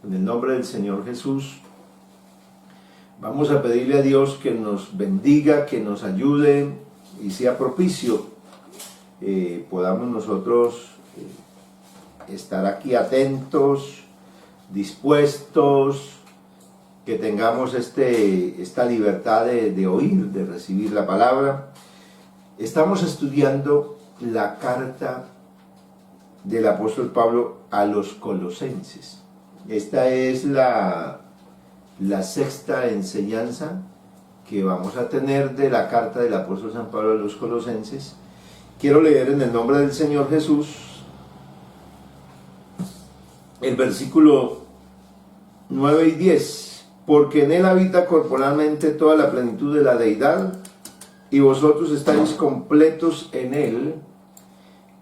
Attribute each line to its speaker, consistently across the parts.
Speaker 1: En el nombre del Señor Jesús, vamos a pedirle a Dios que nos bendiga, que nos ayude y sea propicio. Podamos nosotros estar aquí atentos, dispuestos, que tengamos esta libertad de oír, de recibir la palabra. Estamos estudiando la carta del apóstol Pablo a los colosenses. Esta es la sexta enseñanza que vamos a tener de la carta del apóstol San Pablo a los colosenses. Quiero leer en el nombre del Señor Jesús el versículo 9 y 10. Porque en él habita corporalmente toda la plenitud de la deidad, y vosotros estáis completos en él,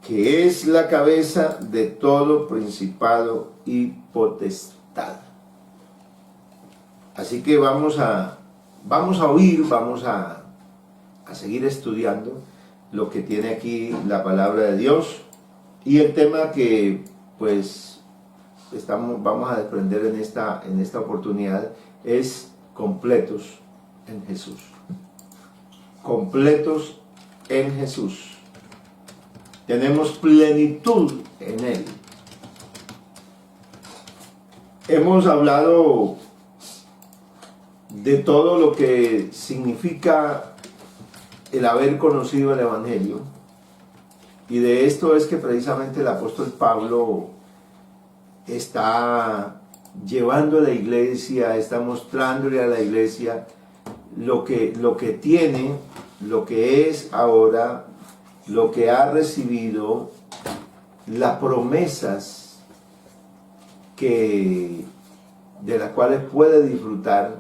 Speaker 1: que es la cabeza de todo principado y potestad. Así que vamos a oír, vamos a seguir estudiando lo que tiene aquí la palabra de Dios, y el tema que pues vamos a desprender en esta oportunidad es completos en Jesús. Completos en Jesús. Tenemos plenitud en Él. Hemos hablado de todo lo que significa el haber conocido el Evangelio, y de esto es que precisamente el apóstol Pablo está llevando a la iglesia, está mostrándole a la iglesia lo que tiene, lo que es ahora, lo que ha recibido, las promesas de las cuales puede disfrutar,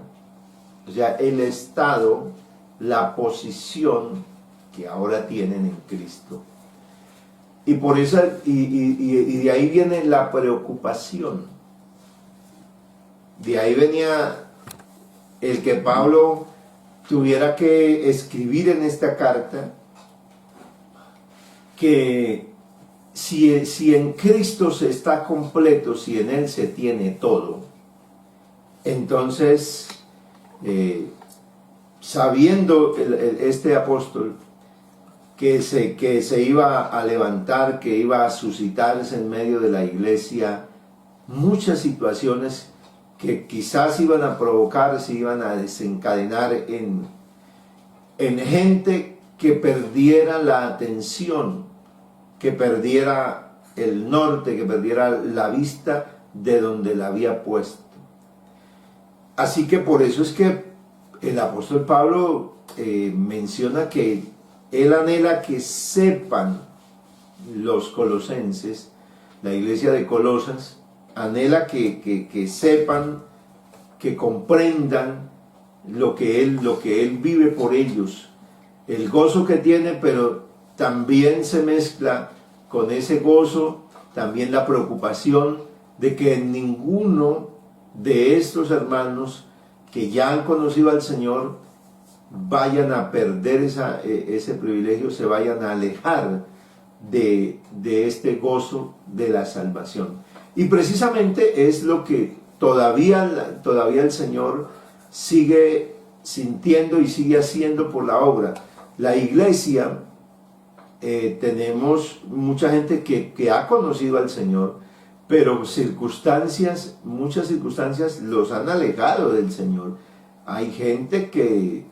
Speaker 1: o sea, el estado, la posición que ahora tienen en Cristo. Y por eso, y de ahí viene la preocupación. De ahí venía el que Pablo tuviera que escribir en esta carta que si en Cristo se está completo, si en Él se tiene todo, entonces, sabiendo este apóstol que se iba a levantar, que iba a suscitarse en medio de la iglesia muchas situaciones que quizás iban a provocar, se iban a desencadenar en gente que perdiera la atención, que perdiera el norte, que perdiera la vista de donde la había puesto. Así que por eso es que el apóstol Pablo menciona que él anhela que sepan los colosenses, la iglesia de Colosas, anhela que sepan, que comprendan lo que él vive por ellos, el gozo que tiene, pero también se mezcla con ese gozo también la preocupación de que ninguno de estos hermanos que ya han conocido al Señor vayan a perder ese privilegio, se vayan a alejar de este gozo de la salvación. Y precisamente es lo que todavía el Señor sigue sintiendo y sigue haciendo por la obra. La iglesia, tenemos mucha gente que ha conocido al Señor, pero muchas circunstancias los han alejado del Señor. Hay gente que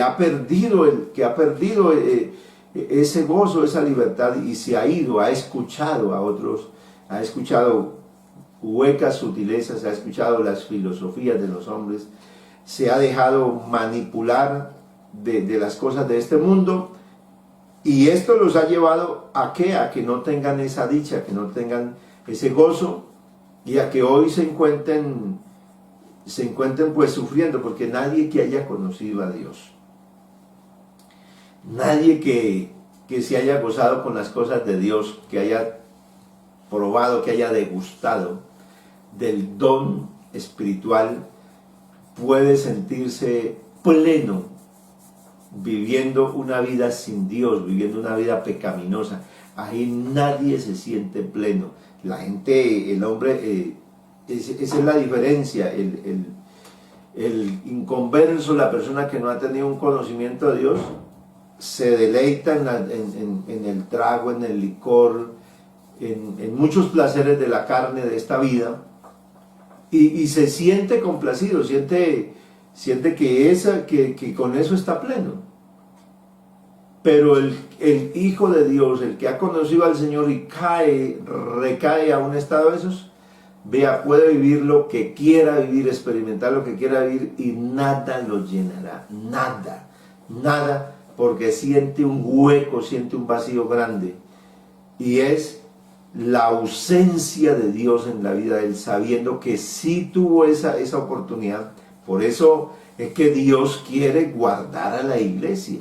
Speaker 1: ha perdido ese gozo, esa libertad, y se ha ido, ha escuchado a otros, ha escuchado huecas sutilezas, ha escuchado las filosofías de los hombres, se ha dejado manipular de las cosas de este mundo, y esto los ha llevado a que no tengan esa dicha, que no tengan ese gozo, y a que hoy se encuentren pues sufriendo, porque nadie que haya conocido a Dios, nadie que se haya gozado con las cosas de Dios, que haya probado, que haya degustado del don espiritual, puede sentirse pleno viviendo una vida sin Dios, viviendo una vida pecaminosa. Ahí nadie se siente pleno. La gente, el hombre Esa es la diferencia. El inconverso, la persona que no ha tenido un conocimiento de Dios, se deleita en el trago, en el licor, en muchos placeres de la carne de esta vida, y se siente complacido, siente que con eso está pleno. Pero el Hijo de Dios, el que ha conocido al Señor y recae a un estado de esos, puede vivir lo que quiera vivir, experimentar lo que quiera vivir, y nada lo llenará, nada, porque siente un hueco, siente un vacío grande, y es la ausencia de Dios en la vida de él, sabiendo que sí tuvo esa oportunidad. Por eso es que Dios quiere guardar a la iglesia.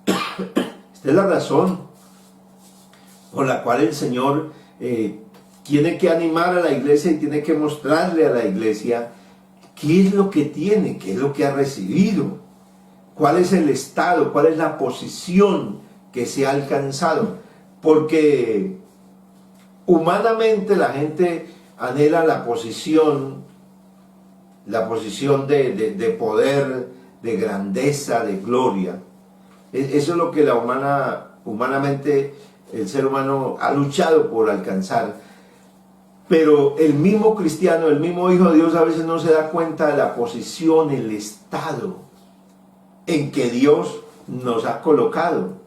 Speaker 1: Esta es la razón por la cual el Señor tiene que animar a la iglesia y tiene que mostrarle a la iglesia qué es lo que tiene, qué es lo que ha recibido, cuál es el estado, cuál es la posición que se ha alcanzado. Porque humanamente la gente anhela la posición de poder, de grandeza, de gloria. Eso es lo que humanamente el ser humano ha luchado por alcanzar. Pero el mismo cristiano, el mismo Hijo de Dios, a veces no se da cuenta de la posición, el estado en que Dios nos ha colocado.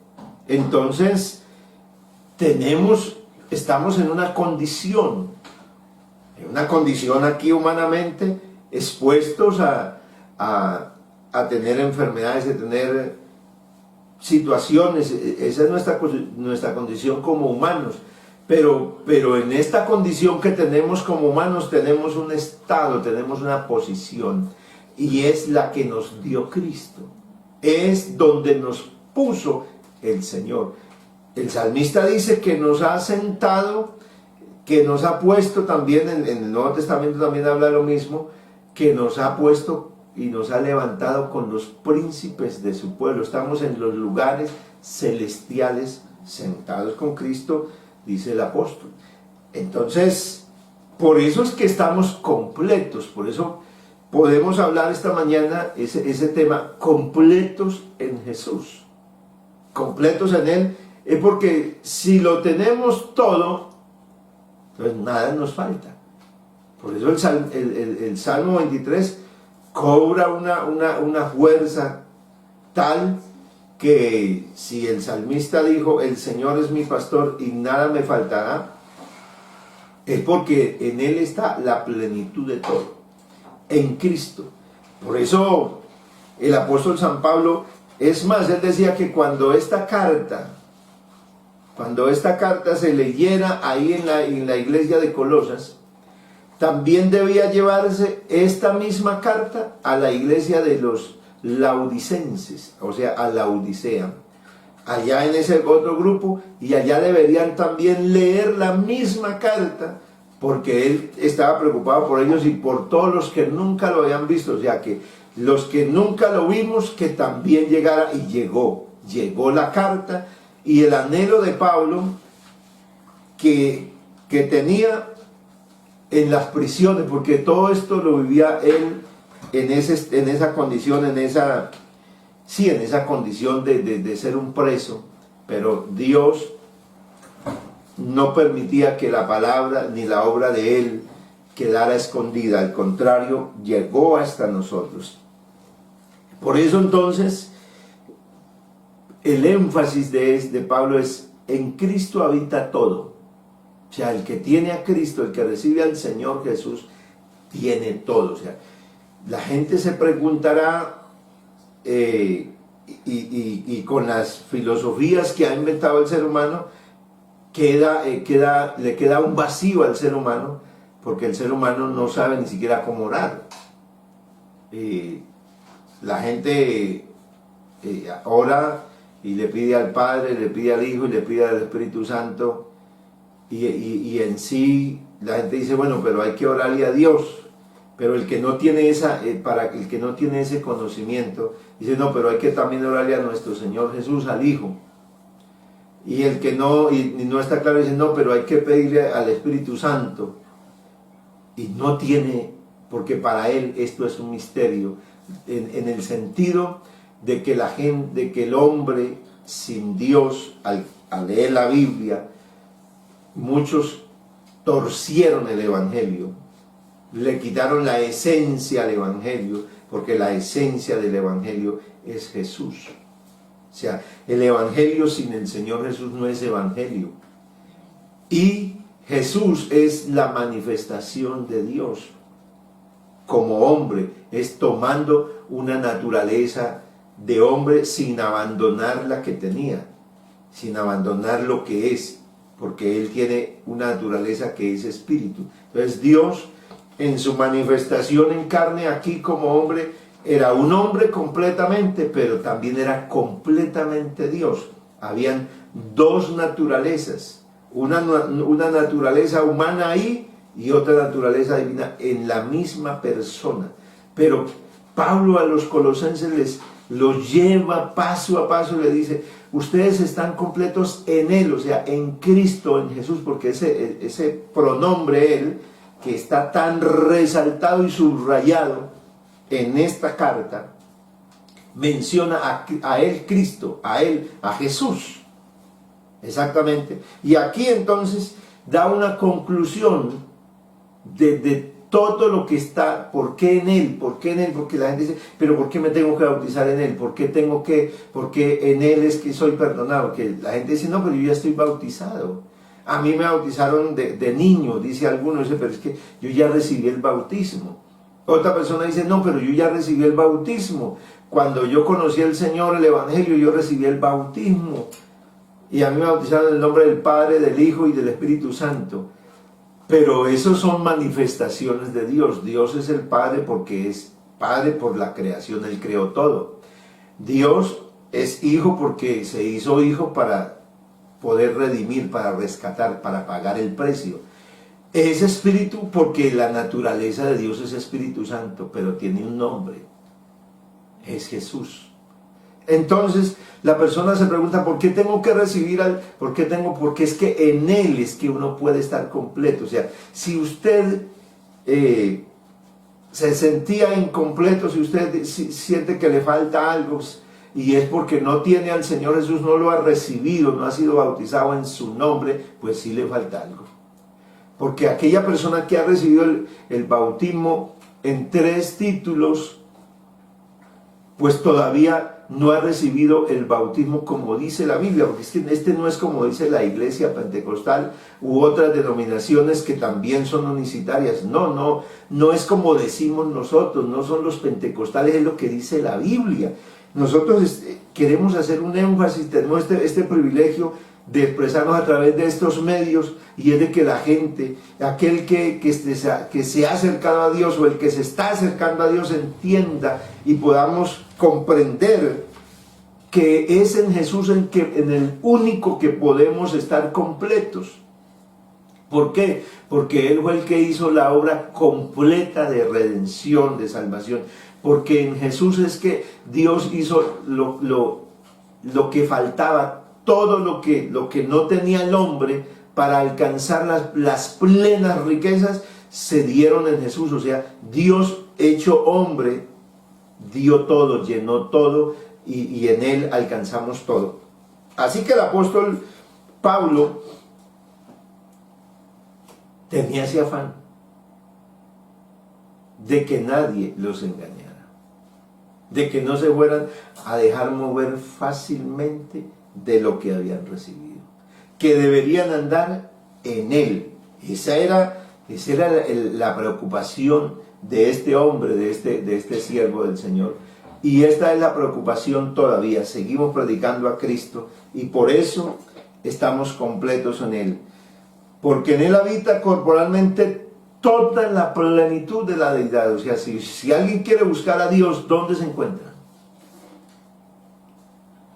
Speaker 1: Entonces, estamos en una condición aquí humanamente, expuestos a tener enfermedades, a tener situaciones. Esa es nuestra condición como humanos, pero en esta condición que tenemos como humanos, tenemos un estado, tenemos una posición, y es la que nos dio Cristo, es donde nos puso el Señor. El salmista dice que nos ha sentado, que nos ha puesto también, en el Nuevo Testamento también habla lo mismo, que nos ha puesto y nos ha levantado con los príncipes de su pueblo. Estamos en los lugares celestiales, sentados con Cristo, dice el apóstol. Entonces, por eso es que estamos completos, por eso podemos hablar esta mañana ese tema, completos en Jesús. Completos en Él, es porque si lo tenemos todo, entonces nada nos falta. Por eso el Salmo 23 cobra una fuerza tal que si el salmista dijo, el Señor es mi pastor y nada me faltará, es porque en Él está la plenitud de todo, en Cristo. Por eso el apóstol San Pablo, es más, él decía que cuando esta carta se leyera ahí en la iglesia de Colosas, también debía llevarse esta misma carta a la iglesia de los laodicenses, o sea, a Laodicea, allá en ese otro grupo, y allá deberían también leer la misma carta, porque él estaba preocupado por ellos y por todos los que nunca lo habían visto. O sea, que los que nunca lo vimos, que también llegara, y llegó la carta, y el anhelo de Pablo que tenía en las prisiones, porque todo esto lo vivía él en esa condición, en esa condición de ser un preso, pero Dios no permitía que la palabra ni la obra de él quedara escondida, al contrario, llegó hasta nosotros. Por eso entonces el énfasis de Pablo es: en Cristo habita todo. O sea, el que tiene a Cristo, el que recibe al Señor Jesús, tiene todo. O sea, la gente se preguntará, y con las filosofías que ha inventado el ser humano, le queda un vacío al ser humano, porque el ser humano no sabe ni siquiera cómo orar. La gente ora y le pide al Padre, le pide al Hijo y le pide al Espíritu Santo, y en sí la gente dice, bueno, pero hay que orarle a Dios. Pero el que no tiene ese conocimiento dice, no, pero hay que también orarle a nuestro Señor Jesús, al Hijo. Y el que no está claro dice, no, pero hay que pedirle al Espíritu Santo. y no tiene, porque para él esto es un misterio, en el sentido de que de que el hombre sin Dios, al leer la Biblia, muchos torcieron el Evangelio, le quitaron la esencia al Evangelio, porque la esencia del Evangelio es Jesús. O sea, el Evangelio sin el Señor Jesús no es Evangelio. Y Jesús es la manifestación de Dios como hombre, es tomando una naturaleza de hombre sin abandonar la que tenía, sin abandonar lo que es, porque Él tiene una naturaleza que es espíritu. Entonces Dios, en su manifestación en carne aquí como hombre, era un hombre completamente, pero también era completamente Dios. Habían dos naturalezas, una naturaleza humana ahí y otra naturaleza divina en la misma persona. Pero Pablo a los colosenses los lleva paso a paso y le dice: ustedes están completos en Él, o sea, en Cristo, en Jesús, porque ese pronombre Él, que está tan resaltado y subrayado en esta carta, menciona a Él, Cristo, a Él, a Jesús. Exactamente. Y aquí entonces da una conclusión de todo lo que está. ¿Por qué en Él? ¿Por qué en Él? Porque la gente dice: pero ¿por qué me tengo que bautizar en Él? ¿Por qué en Él es que soy perdonado? Que la gente dice: no, pero yo ya estoy bautizado. A mí me bautizaron de niño, dice alguno, dice: pero es que yo ya recibí el bautismo. Otra persona dice: no, pero yo ya recibí el bautismo. Cuando yo conocí al Señor, el Evangelio, yo recibí el bautismo. Y a mí me bautizaron en el nombre del Padre, del Hijo y del Espíritu Santo. Pero esos son manifestaciones de Dios. Dios es el Padre porque es Padre por la creación, Él creó todo. Dios es Hijo porque se hizo Hijo para poder redimir, para rescatar, para pagar el precio. Es Espíritu porque la naturaleza de Dios es Espíritu Santo, pero tiene un nombre, es Jesús. Entonces la persona se pregunta: ¿por qué tengo que recibir porque es que en Él es que uno puede estar completo? O sea, si usted se sentía incompleto, si usted siente que le falta algo, y es porque no tiene al Señor Jesús, no lo ha recibido, no ha sido bautizado en su nombre, pues sí le falta algo. Porque aquella persona que ha recibido el bautismo en 3 títulos, pues todavía no ha recibido el bautismo como dice la Biblia, porque es que este no es como dice la iglesia pentecostal u otras denominaciones que también son unicitarias. No es como decimos nosotros, no son los pentecostales, es lo que dice la Biblia. Nosotros queremos hacer un énfasis, tenemos este privilegio de expresarnos a través de estos medios, y es de que la gente, aquel que se ha acercado a Dios o el que se está acercando a Dios, entienda y podamos comprender que es en Jesús en el único que podemos estar completos. ¿Por qué? Porque Él fue el que hizo la obra completa de redención, de salvación. Porque en Jesús es que Dios hizo lo que faltaba, todo lo que no tenía el hombre para alcanzar las plenas riquezas, se dieron en Jesús. O sea, Dios hecho hombre dio todo, llenó todo, y en Él alcanzamos todo. Así que el apóstol Pablo tenía ese afán de que nadie los engañara, de que no se fueran a dejar mover fácilmente de lo que habían recibido, que deberían andar en Él. Esa era la preocupación de este hombre, de este siervo del Señor, y esta es la preocupación todavía. Seguimos predicando a Cristo y por eso estamos completos en Él, porque en Él habita corporalmente toda la plenitud de la deidad. O sea, si alguien quiere buscar a Dios, ¿dónde se encuentra?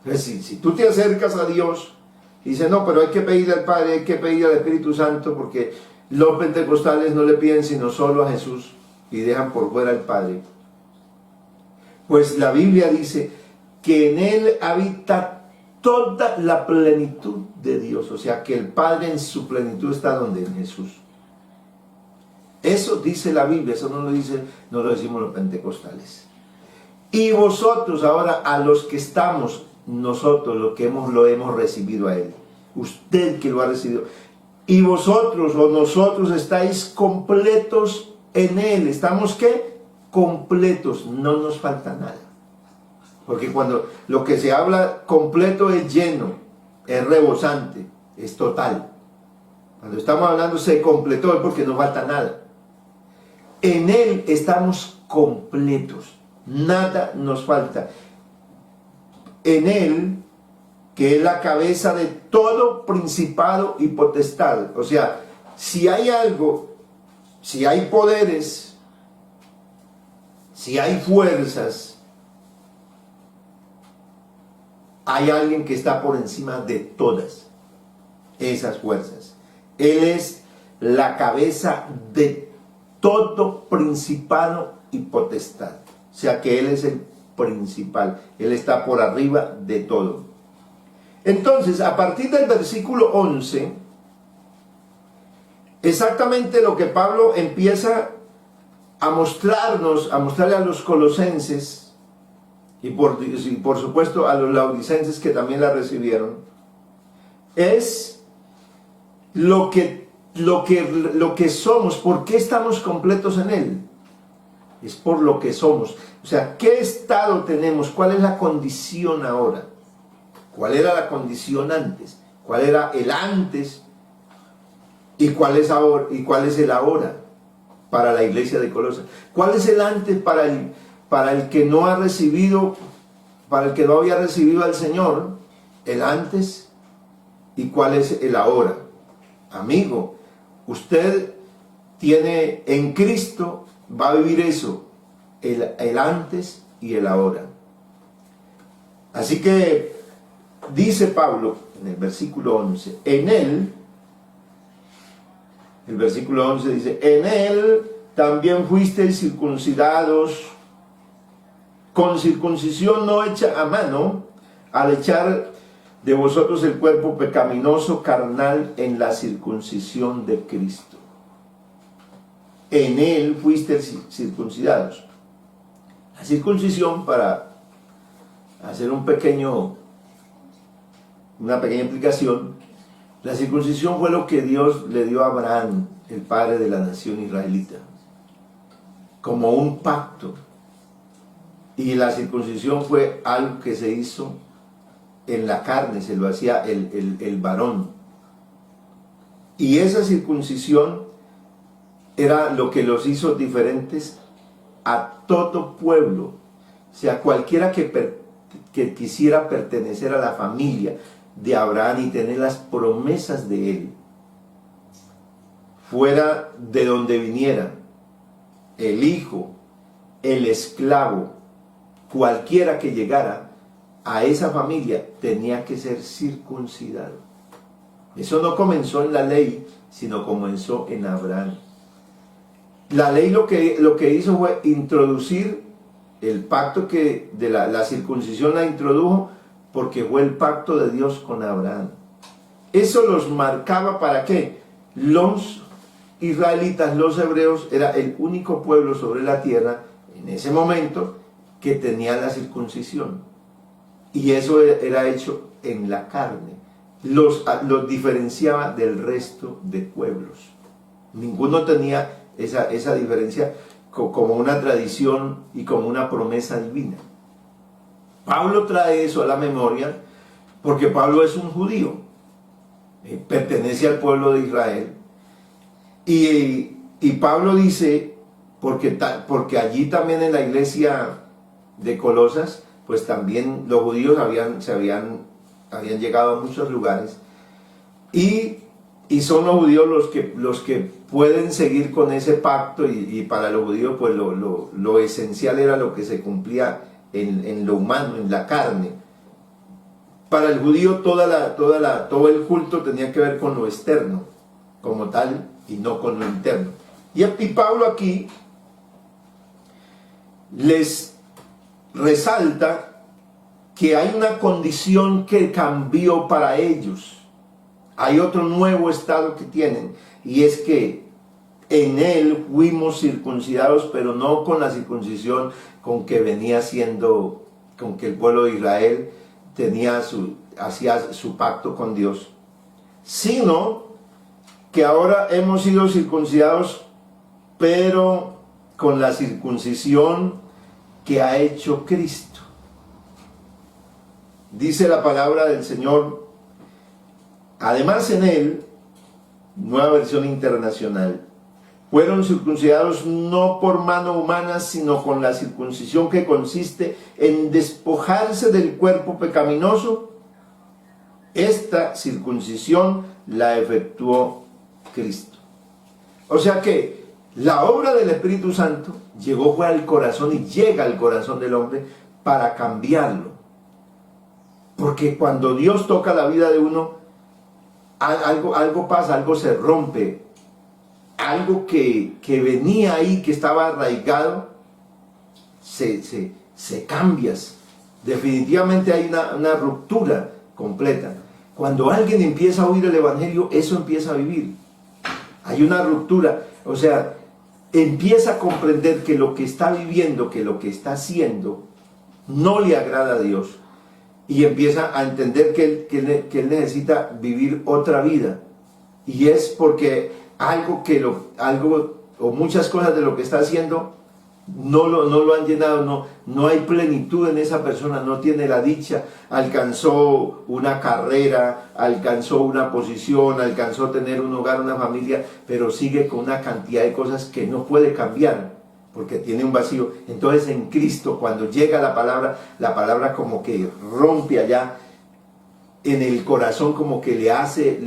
Speaker 1: Entonces, si tú te acercas a Dios y dices: no, pero hay que pedirle al Padre, hay que pedirle al Espíritu Santo, porque los pentecostales no le piden sino solo a Jesús y dejan por fuera al Padre. Pues la Biblia dice que en Él habita toda la plenitud de Dios. O sea, que el Padre en su plenitud está donde, en Jesús. Eso dice la Biblia, eso no lo decimos los pentecostales. Y vosotros ahora, a los que estamos, nosotros lo hemos recibido a Él. Usted que lo ha recibido. Y vosotros o nosotros estáis completos en Él. ¿Estamos qué? Completos, no nos falta nada. Porque cuando lo que se habla completo es lleno, es rebosante, es total. Cuando estamos hablando se completó es porque no falta nada. En Él estamos completos, nada nos falta. En Él, que es la cabeza de todo principado y potestad. O sea, si hay algo, si hay poderes, si hay fuerzas, hay alguien que está por encima de todas esas fuerzas. Él es la cabeza de todo principado y potestad. O sea que Él es el principal. Él está por arriba de todo. Entonces, a partir del versículo 11, exactamente lo que Pablo empieza a mostrarle a los colosenses, y por supuesto a los laodicenses que también la recibieron, es lo que somos. ¿Por qué estamos completos en Él? Es por lo que somos. O sea, ¿qué estado tenemos? ¿Cuál es la condición ahora? ¿Cuál era la condición antes? ¿Cuál era el antes? ¿Y cuál es ahora? ¿Y cuál es el ahora para la iglesia de Colosas? ¿Cuál es el antes para el que no ha recibido, para el que no había recibido al Señor? El antes. ¿Y cuál es el ahora? Amigo, usted tiene en Cristo, va a vivir eso, el antes y el ahora. Así que dice Pablo en el versículo 11, en Él, el versículo 11 dice, en Él también fuisteis circuncidados con circuncisión no hecha a mano, al echar de vosotros el cuerpo pecaminoso carnal en la circuncisión de Cristo. En Él fuisteis circuncidados. La circuncisión, para hacer una pequeña explicación, la circuncisión fue lo que Dios le dio a Abraham, el padre de la nación israelita, como un pacto. Y la circuncisión fue algo que se hizo en la carne, se lo hacía el varón. Y esa circuncisión era lo que los hizo diferentes a todo pueblo. O sea, cualquiera que quisiera pertenecer a la familia de Abraham y tener las promesas de él, fuera de donde viniera, el hijo, el esclavo, cualquiera que llegara a esa familia tenía que ser circuncidado. Eso no comenzó en la ley, sino comenzó en Abraham. La ley lo que hizo fue introducir el pacto de la circuncisión, la introdujo porque fue el pacto de Dios con Abraham. Eso los marcaba ¿para qué? Los israelitas, los hebreos, era el único pueblo sobre la tierra en ese momento que tenía la circuncisión. Y eso era hecho en la carne. Los diferenciaba del resto de pueblos. Ninguno tenía esa diferencia como una tradición y como una promesa divina. Pablo trae eso a la memoria porque Pablo es un judío, pertenece al pueblo de Israel, y Pablo dice, porque allí también en la iglesia de Colosas, pues también los judíos habían llegado a muchos lugares, y son los judíos los que pueden seguir con ese pacto, y para los judíos pues lo esencial era lo que se cumplía en lo humano, en la carne. Para el judío todo el culto tenía que ver con lo externo como tal y no con lo interno. Y Pablo aquí les resalta que hay una condición que cambió para ellos. Hay otro nuevo estado que tienen, y es que en Él fuimos circuncidados, pero no con la circuncisión con que venía siendo, con que el pueblo de Israel hacía su pacto con Dios, sino que ahora hemos sido circuncidados, pero con la circuncisión que ha hecho Cristo. Dice la palabra del Señor, además en Él, nueva versión internacional, fueron circuncidados no por mano humana, sino con la circuncisión que consiste en despojarse del cuerpo pecaminoso. Esta circuncisión la efectuó Cristo. O sea que la obra del Espíritu Santo fue al corazón y llega al corazón del hombre para cambiarlo. Porque cuando Dios toca la vida de uno, algo pasa, algo se rompe. Algo que venía ahí, que estaba arraigado, se cambia. Definitivamente hay una ruptura completa. Cuando alguien empieza a oír el Evangelio, eso empieza a vivir. Hay una ruptura, o sea, empieza a comprender que lo que está viviendo, que lo que está haciendo, no le agrada a Dios. Y empieza a entender que él necesita vivir otra vida. Y es porque algo o muchas cosas de lo que está haciendo no lo han llenado, no hay plenitud en esa persona, no tiene la dicha, alcanzó una carrera, alcanzó una posición, alcanzó tener un hogar, una familia, pero sigue con una cantidad de cosas que no puede cambiar, porque tiene un vacío. Entonces en Cristo, cuando llega la palabra como que rompe allá en el corazón, como que le hace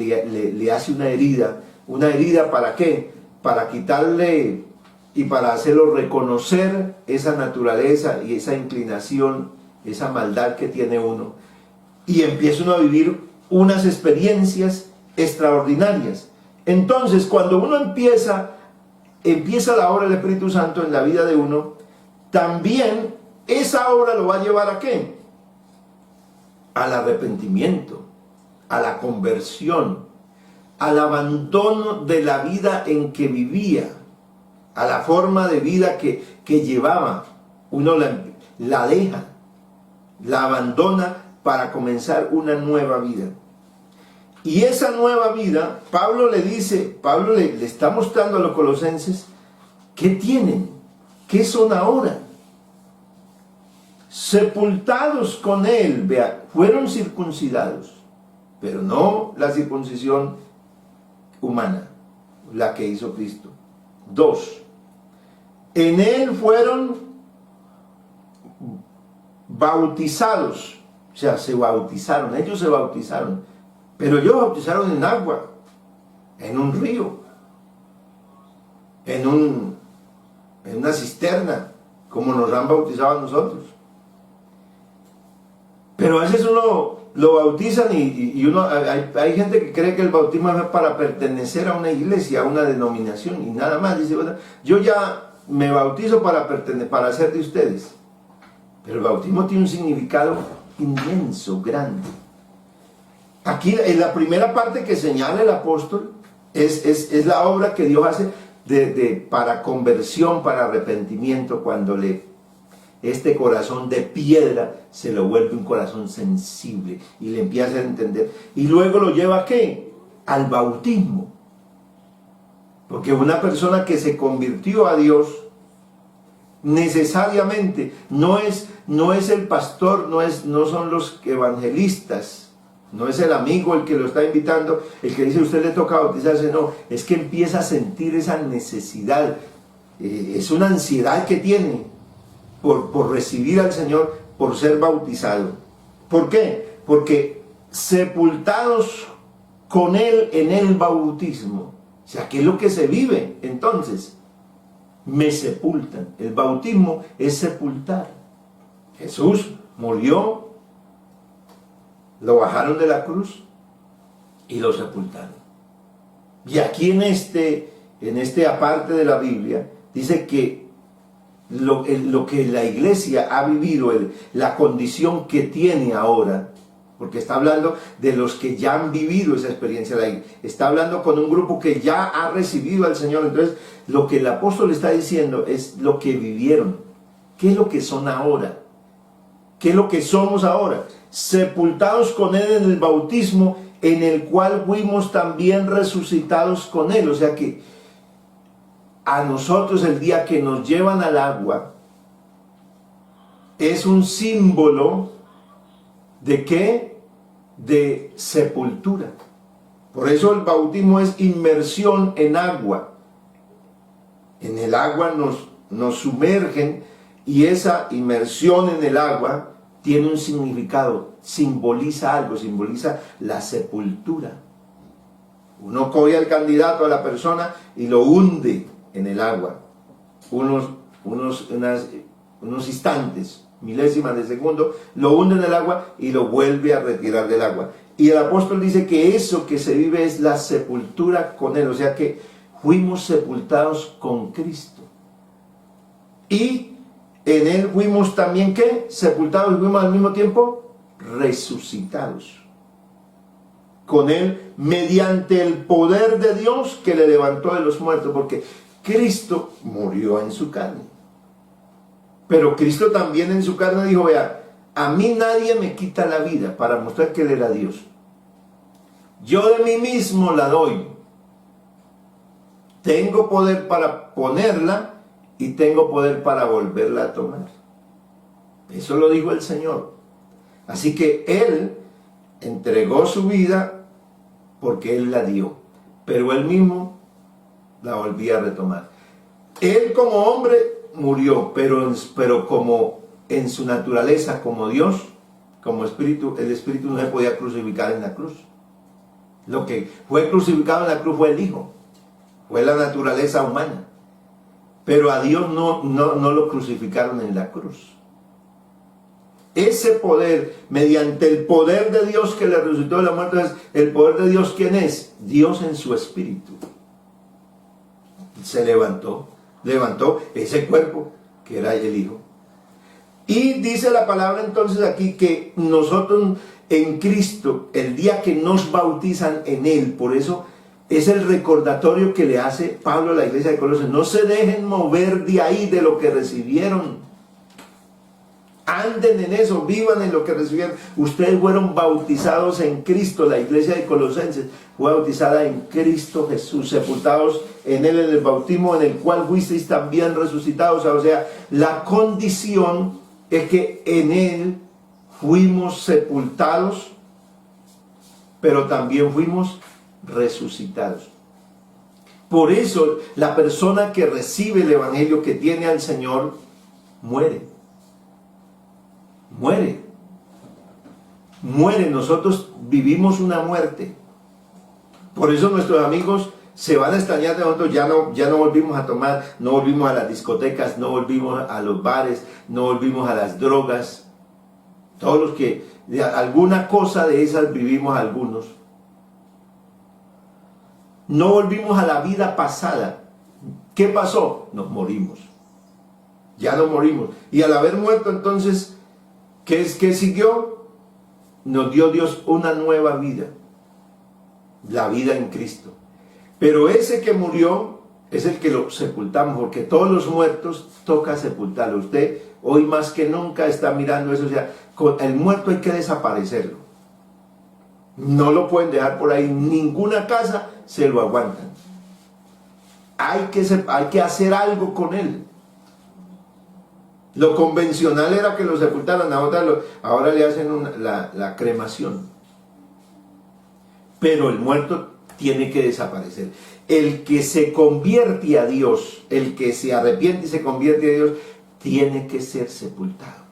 Speaker 1: una herida, ¿para qué? Para quitarle y para hacerlo reconocer esa naturaleza y esa inclinación, esa maldad que tiene uno, y empieza uno a vivir unas experiencias extraordinarias. Entonces, cuando uno empieza la obra del Espíritu Santo en la vida de uno, también esa obra lo va a llevar ¿a qué? Al arrepentimiento, a la conversión, al abandono de la vida en que vivía, a la forma de vida que llevaba. Uno la deja, la abandona para comenzar una nueva vida. Y esa nueva vida, Pablo le está mostrando a los colosenses qué tienen, qué son ahora. Sepultados con él, vea, fueron circuncidados, pero no la circuncisión humana, la que hizo Cristo. 2. En él fueron bautizados, o sea, se bautizaron, ellos se bautizaron, pero ellos bautizaron en agua, en un río, en una cisterna, como nos han bautizado a nosotros. Pero a veces uno lo bautizan y hay gente que cree que el bautismo es para pertenecer a una iglesia, a una denominación y nada más. Dice, bueno, yo ya me bautizo para ser de ustedes. Pero el bautismo tiene un significado inmenso, grande. Aquí en la primera parte que señala el apóstol es la obra que Dios hace para conversión, para arrepentimiento, cuando este corazón de piedra se lo vuelve un corazón sensible y le empieza a entender. Y luego lo lleva ¿a qué? Al bautismo. Porque una persona que se convirtió a Dios, necesariamente no es el pastor, no son los evangelistas, no es el amigo el que lo está invitando, el que dice usted le toca bautizarse, no, es que empieza a sentir esa necesidad, es una ansiedad que tiene por recibir al Señor, por ser bautizado. ¿Por qué? Porque sepultados con Él en el bautismo. O sea, ¿qué es lo que se vive? Entonces, me sepultan. El bautismo es sepultar. Jesús murió, lo bajaron de la cruz y lo sepultaron. Y aquí en este aparte de la Biblia, dice que lo que la iglesia ha vivido, la condición que tiene ahora, porque está hablando de los que ya han vivido esa experiencia, está hablando con un grupo que ya ha recibido al Señor. Entonces, lo que el apóstol está diciendo es lo que vivieron. ¿Qué es lo que son ahora? ¿Qué es lo que somos ahora? Sepultados con Él en el bautismo, en el cual fuimos también resucitados con Él. O sea que a nosotros el día que nos llevan al agua es un símbolo ¿de qué? De sepultura. Por eso el bautismo es inmersión en agua. En el agua nos sumergen, y esa inmersión en el agua tiene un significado, simboliza algo, simboliza la sepultura. Uno coge al candidato, a la persona, y lo hunde en el agua unos instantes, milésimas de segundo, lo hunde en el agua y lo vuelve a retirar del agua. Y el apóstol dice que eso que se vive es la sepultura con Él, o sea que fuimos sepultados con Cristo. Y en Él fuimos también, ¿qué? Sepultados, y fuimos al mismo tiempo resucitados con Él mediante el poder de Dios que le levantó de los muertos, porque Cristo murió en su carne. Pero Cristo también en su carne dijo, vea, a mí nadie me quita la vida, para mostrar que Él era Dios. Yo de mí mismo la doy. Tengo poder para ponerla y tengo poder para volverla a tomar. Eso lo dijo el Señor. Así que Él entregó su vida porque Él la dio, pero Él mismo la volvía a retomar. Él como hombre murió, pero como en su naturaleza, como Dios, como Espíritu, el Espíritu no se podía crucificar en la cruz. Lo que fue crucificado en la cruz fue el Hijo, fue la naturaleza humana. Pero a Dios no lo crucificaron en la cruz. Ese poder, mediante el poder de Dios que le resucitó de la muerte, es el poder de Dios. ¿Quién es? Dios en su espíritu. Se levantó ese cuerpo que era el Hijo. Y dice la palabra entonces aquí que nosotros en Cristo, el día que nos bautizan en Él, por eso es el recordatorio que le hace Pablo a la iglesia de Colosas. No se dejen mover de ahí, de lo que recibieron. Anden en eso, vivan en lo que recibieron. Ustedes fueron bautizados en Cristo. La iglesia de Colosenses fue bautizada en Cristo Jesús, sepultados en Él en el bautismo, en el cual fuisteis también resucitados. O sea, la condición es que en Él fuimos sepultados, pero también fuimos resucitados. Por eso la persona que recibe el evangelio, que tiene al Señor, muere. Nosotros vivimos una muerte. Por eso nuestros amigos se van a extrañar de nosotros. Ya no volvimos a tomar, no volvimos a las discotecas, no volvimos a los bares, no volvimos a las drogas. Todos los que de alguna cosa de esas vivimos algunos. No volvimos a la vida pasada. ¿Qué pasó? Nos morimos. Ya no morimos. Y al haber muerto, entonces, ¿qué siguió? Nos dio Dios una nueva vida. La vida en Cristo. Pero ese que murió es el que lo sepultamos, porque todos los muertos toca sepultarlo. Usted hoy más que nunca está mirando eso. O sea, con el muerto hay que desaparecerlo. No lo pueden dejar por ahí. Ninguna casa se lo aguantan. Hay que hacer algo con él. Lo convencional era que lo sepultaran, ahora le hacen la cremación. Pero el muerto tiene que desaparecer. El que se convierte a Dios, el que se arrepiente y se convierte a Dios, tiene que ser sepultado.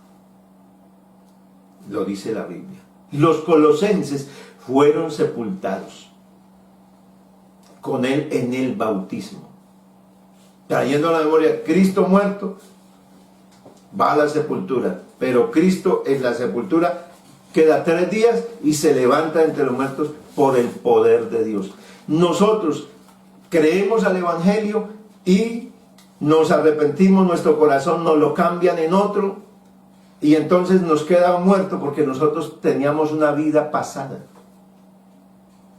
Speaker 1: Lo dice la Biblia. Los colosenses fueron sepultados con Él en el bautismo. Trayendo a la memoria, Cristo muerto, va a la sepultura, pero Cristo en la sepultura queda 3 días y se levanta entre los muertos por el poder de Dios. Nosotros creemos al Evangelio y nos arrepentimos, nuestro corazón nos lo cambian en otro, Y entonces nos queda muerto porque nosotros teníamos una vida pasada.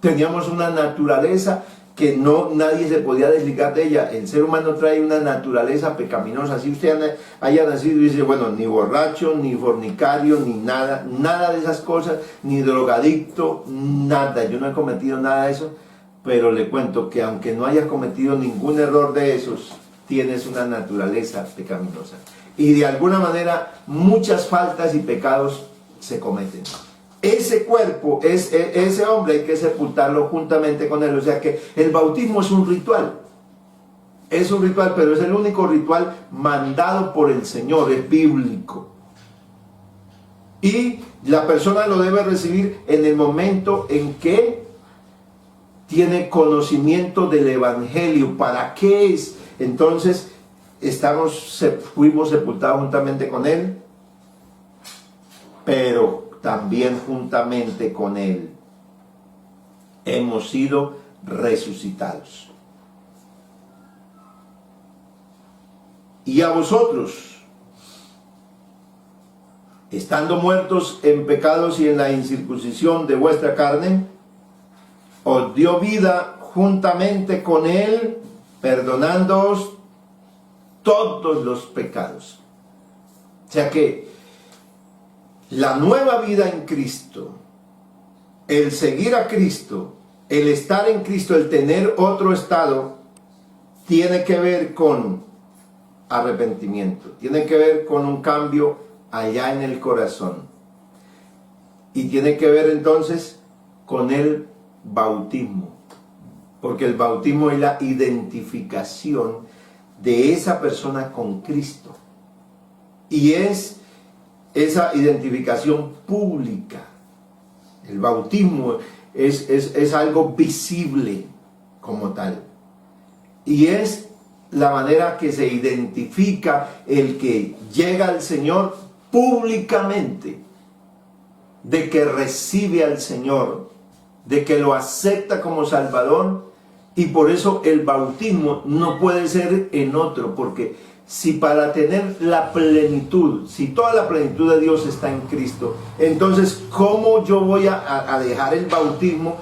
Speaker 1: Teníamos una naturaleza que nadie se podía desligar de ella. El ser humano trae una naturaleza pecaminosa. Si usted haya nacido y dice, bueno, ni borracho, ni fornicario, ni nada, nada de esas cosas, ni drogadicto, nada. Yo no he cometido nada de eso, pero le cuento que aunque no hayas cometido ningún error de esos, tienes una naturaleza pecaminosa. Y de alguna manera muchas faltas y pecados se cometen. Ese cuerpo, ese hombre hay que sepultarlo juntamente con él. O sea que el bautismo es un ritual. Es un ritual, pero es el único ritual mandado por el Señor, es bíblico. Y la persona lo debe recibir en el momento en que tiene conocimiento del Evangelio. ¿Para qué es? Entonces, fuimos sepultados juntamente con él, pero también juntamente con él hemos sido resucitados. Y a vosotros, estando muertos en pecados y en la incircuncisión de vuestra carne, os dio vida juntamente con él, perdonándoos todos los pecados. O sea que la nueva vida en Cristo, el seguir a Cristo, el estar en Cristo, el tener otro estado, tiene que ver con arrepentimiento, tiene que ver con un cambio allá en el corazón. Y tiene que ver entonces con el bautismo, porque el bautismo es la identificación de esa persona con Cristo, y es esa identificación pública. El bautismo es algo visible como tal, y es la manera que se identifica el que llega al Señor públicamente, de que recibe al Señor, de que lo acepta como Salvador. Y por eso el bautismo no puede ser en otro, porque si para tener la plenitud, si toda la plenitud de Dios está en Cristo, entonces ¿cómo yo voy a dejar el bautismo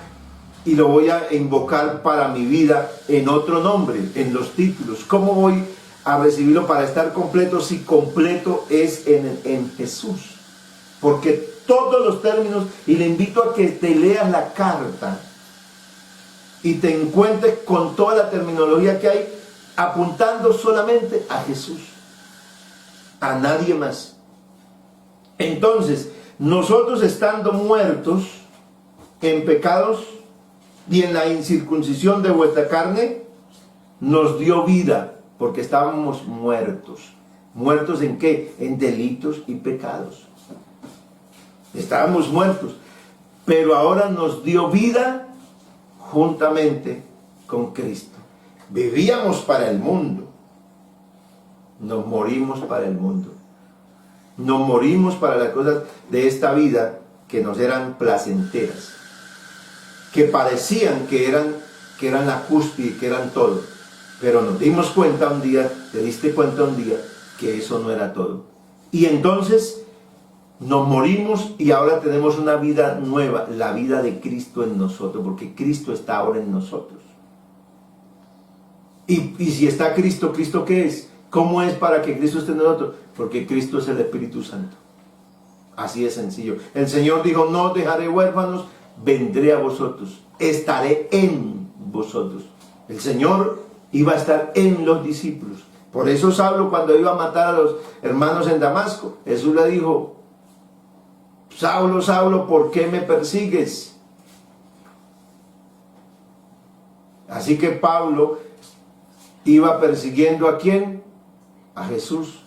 Speaker 1: y lo voy a invocar para mi vida en otro nombre, en los títulos? ¿Cómo voy a recibirlo para estar completo si completo es en Jesús? Porque todos los términos, y le invito a que te leas la carta y te encuentres con toda la terminología que hay, apuntando solamente a Jesús, a nadie más. Entonces, nosotros estando muertos en pecados y en la incircuncisión de vuestra carne, nos dio vida, porque estábamos muertos. ¿Muertos en qué? En delitos y pecados. Estábamos muertos, pero ahora nos dio vida juntamente con Cristo. Vivíamos para el mundo, nos morimos para el mundo, nos morimos para las cosas de esta vida que nos eran placenteras, que parecían que eran la cúspide, que eran todo, pero nos dimos cuenta un día, te diste cuenta un día que eso no era todo, y entonces nos morimos y ahora tenemos una vida nueva, la vida de Cristo en nosotros, porque Cristo está ahora en nosotros. Y si está Cristo, ¿Cristo qué es? ¿Cómo es para que Cristo esté en nosotros? Porque Cristo es el Espíritu Santo. Así de sencillo. El Señor dijo, no os dejaré huérfanos, vendré a vosotros, estaré en vosotros. El Señor iba a estar en los discípulos. Por eso Saulo, cuando iba a matar a los hermanos en Damasco, Jesús le dijo, Saulo, Saulo, ¿por qué me persigues? Así que Pablo iba persiguiendo ¿a quién? A Jesús.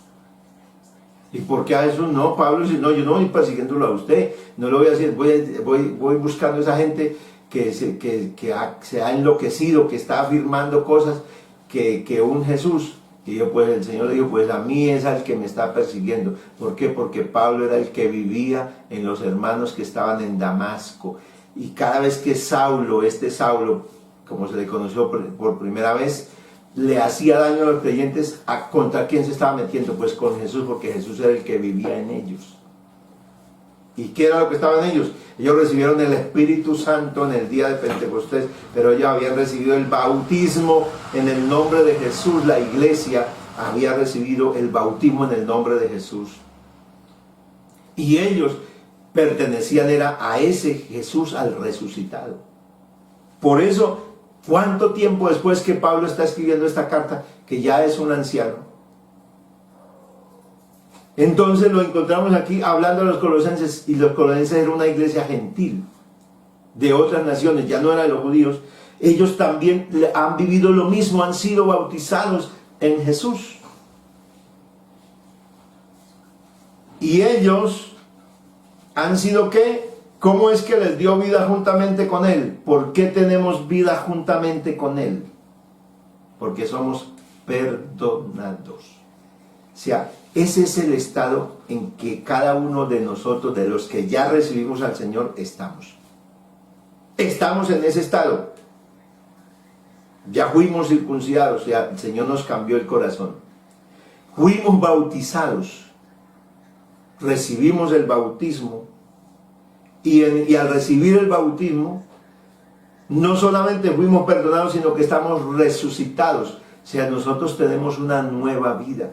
Speaker 1: ¿Y por qué a Jesús? No, Pablo dice, no, yo no voy persiguiéndolo a usted, no lo voy a hacer, voy buscando a esa gente que se ha enloquecido, que está afirmando cosas que un Jesús. Y yo, pues el Señor le dijo, pues a mí es al que me está persiguiendo. ¿Por qué? Porque Pablo era el que vivía en los hermanos que estaban en Damasco. Y cada vez que Saulo, como se le conoció por primera vez, le hacía daño a los creyentes, ¿contra quién se estaba metiendo? Pues con Jesús, porque Jesús era el que vivía en ellos. ¿Y qué era lo que estaba en ellos? Ellos recibieron el Espíritu Santo en el día de Pentecostés, pero ellos habían recibido el bautismo en el nombre de Jesús. La iglesia había recibido el bautismo en el nombre de Jesús. Y ellos pertenecían a ese Jesús, al resucitado. Por eso, ¿cuánto tiempo después que Pablo está escribiendo esta carta, que ya es un anciano? Entonces lo encontramos aquí hablando a los colosenses, y los colosenses eran una iglesia gentil, de otras naciones, ya no era de los judíos. Ellos también han vivido lo mismo, han sido bautizados en Jesús. Y ellos han sido ¿qué? ¿Cómo es que les dio vida juntamente con Él? ¿Por qué tenemos vida juntamente con Él? Porque somos perdonados. O sea, ese es el estado en que cada uno de nosotros, de los que ya recibimos al Señor, estamos. Estamos en ese estado. Ya fuimos circuncidados, o sea, el Señor nos cambió el corazón. Fuimos bautizados. Recibimos el bautismo. Y al recibir el bautismo, no solamente fuimos perdonados, sino que estamos resucitados. O sea, nosotros tenemos una nueva vida.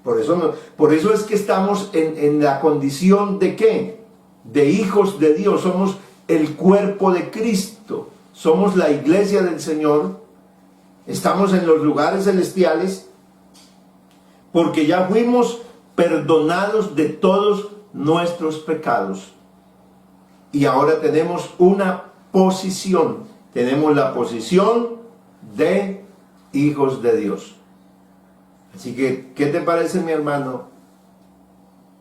Speaker 1: Por eso es que estamos en la condición de ¿qué? De hijos de Dios. Somos el cuerpo de Cristo. Somos la iglesia del Señor. Estamos en los lugares celestiales porque ya fuimos perdonados de todos nuestros pecados. Y ahora tenemos una posición. Tenemos la posición de hijos de Dios. Así que, ¿qué te parece, mi hermano,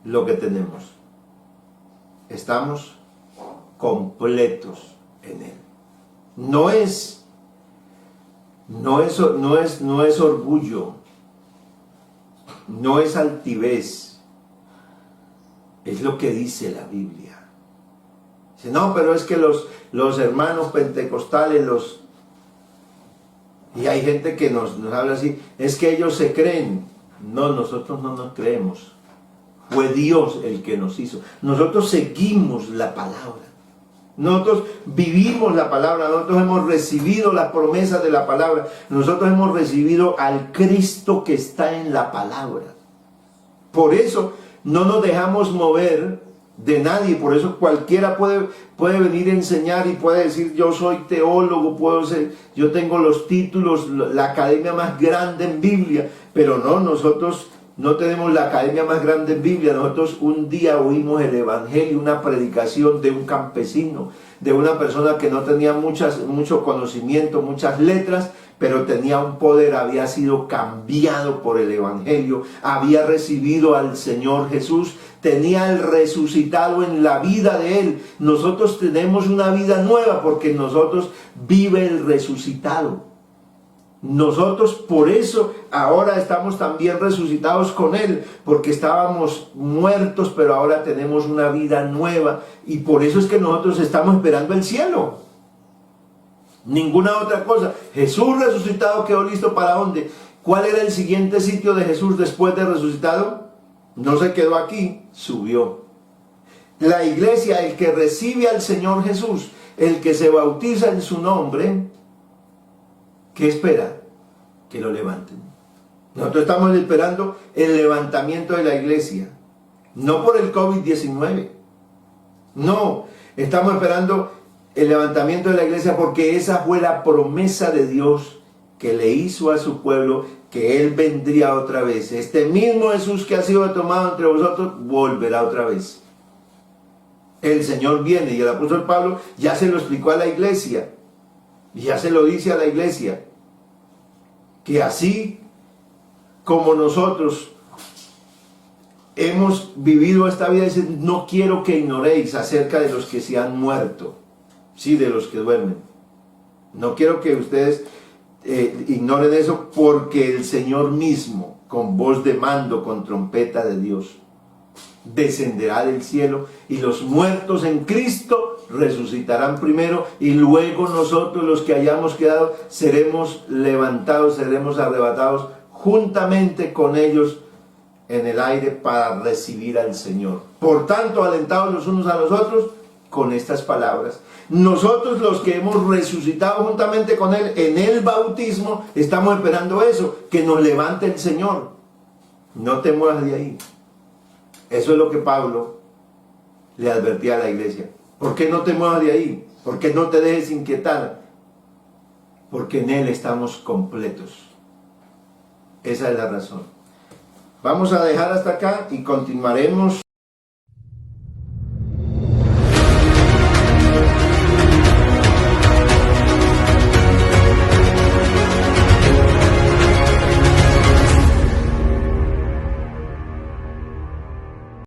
Speaker 1: lo que tenemos? Estamos completos en Él. No es orgullo, no es altivez, es lo que dice la Biblia. Dice, no, pero es que los hermanos pentecostales, y hay gente que nos habla así, es que ellos se creen. No, nosotros no nos creemos. Fue Dios el que nos hizo. Nosotros seguimos la palabra. Nosotros vivimos la palabra. Nosotros hemos recibido las promesas de la palabra. Nosotros hemos recibido al Cristo que está en la palabra. Por eso no nos dejamos mover de nadie. Por eso cualquiera puede venir a enseñar y puede decir, yo soy teólogo, yo tengo los títulos, la academia más grande en Biblia. Pero no, nosotros no tenemos la academia más grande en Biblia. Nosotros un día oímos el evangelio, una predicación de un campesino, de una persona que no tenía mucho conocimiento, muchas letras, pero tenía un poder, había sido cambiado por el evangelio, había recibido al Señor Jesús, tenía el resucitado en la vida de Él. Nosotros tenemos una vida nueva porque en nosotros vive el resucitado. Nosotros por eso ahora estamos también resucitados con Él, porque estábamos muertos, pero ahora tenemos una vida nueva, y por eso es que nosotros estamos esperando el cielo. Ninguna otra cosa. Jesús resucitado quedó listo ¿para dónde? ¿Cuál era el siguiente sitio de Jesús después de resucitado? No se quedó aquí, subió. La iglesia, el que recibe al Señor Jesús, el que se bautiza en su nombre, ¿qué espera? Que lo levanten. Nosotros estamos esperando el levantamiento de la iglesia. No por el COVID-19. No, estamos esperando el levantamiento de la iglesia porque esa fue la promesa de Dios que le hizo a su pueblo, que Él vendría otra vez. Este mismo Jesús que ha sido tomado entre vosotros, volverá otra vez. El Señor viene, y el apóstol Pablo ya se lo explicó a la iglesia, y ya se lo dice a la iglesia, que así como nosotros hemos vivido esta vida, dice, no quiero que ignoréis acerca de los que se han muerto, sí, de los que duermen. No quiero que ustedes ignoren eso, porque el Señor mismo, con voz de mando, con trompeta de Dios, descenderá del cielo, y los muertos en Cristo resucitarán primero, y luego nosotros, los que hayamos quedado, seremos levantados, seremos arrebatados juntamente con ellos en el aire para recibir al Señor. Por tanto, alentados los unos a los otros con estas palabras. Nosotros, los que hemos resucitado juntamente con Él en el bautismo, estamos esperando eso, que nos levante el Señor. No te muevas de ahí. Eso es lo que Pablo le advertía a la iglesia. ¿Por qué no te muevas de ahí? ¿Por qué no te dejes inquietar? Porque en Él estamos completos. Esa es la razón. Vamos a dejar hasta acá y continuaremos